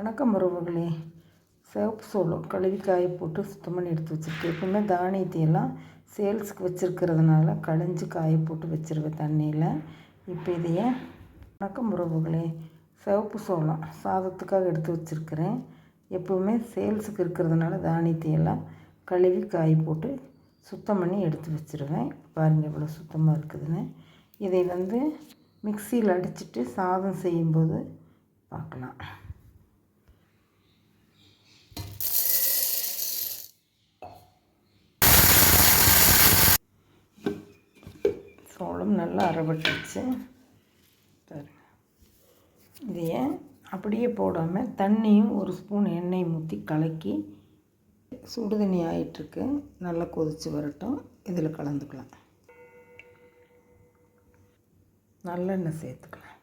வணக்கம் உறவுகளே. சிவப்பு சோளம் கழுவி காய போட்டு சுத்தம் பண்ணி எடுத்து வச்சுருக்கேன். எப்பவுமே தானியத்தையெல்லாம் சேல்ஸுக்கு வச்சுருக்கிறதுனால களைஞ்சி காய போட்டு வச்சுருவேன் தண்ணியில். இப்போ இதையே வணக்கம் உறவுகளே, சிவப்பு சோளம் சாதத்துக்காக எடுத்து வச்சுருக்கிறேன். எப்போவுமே சேல்ஸுக்கு இருக்கிறதுனால தானியத்தையெல்லாம் கழுவி காய போட்டு சுத்தம் பண்ணி எடுத்து வச்சுருவேன். பாருங்கள் இவ்வளோ சுத்தமாக இருக்குதுன்னு. இதை மிக்சியில் அடிச்சுட்டு சாதம் செய்யும்போது பார்க்கலாம். சோளம் நல்லா அரைபட்டுச்சு. இதையே அப்படியே போடாமல் தண்ணியும் ஒரு ஸ்பூன் எண்ணெய் ஊற்றி கலக்கி சுடு தண்ணி ஆகிட்டுருக்கு, நல்லா கொதித்து வரட்டும். இதில் கலந்துக்கலாம். நல்லெண்ணெய் சேர்த்துக்கலாம்,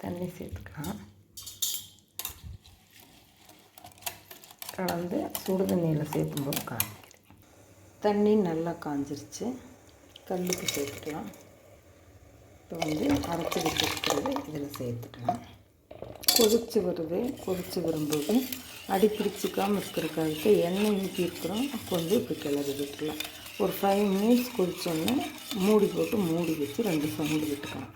தண்ணி சேர்த்துக்கலாம். கலந்து சுடு தண்ணியில் சேர்க்கும்போது காய்க்கிறேன். தண்ணி நல்லா காஞ்சிருச்சு, கல்லுக்கு சேர்த்துக்கலாம். இப்போ அரைச்சி வச்சுருக்கிறது இதில் சேர்த்துக்கலாம். கொதித்து வரும்போது அடி பிடிச்சிக்காமல் இருக்கிறதுக்காக எண்ணெய் ஊற்றிருக்கிறோம். கொஞ்சம் இப்போ கிளறி விட்டுக்கலாம். ஒரு 5 மினிட்ஸ் கொதிச்சோன்னே மூடி போட்டு மூடி வச்சு 2 சவுண்டு விட்டுக்கலாம்.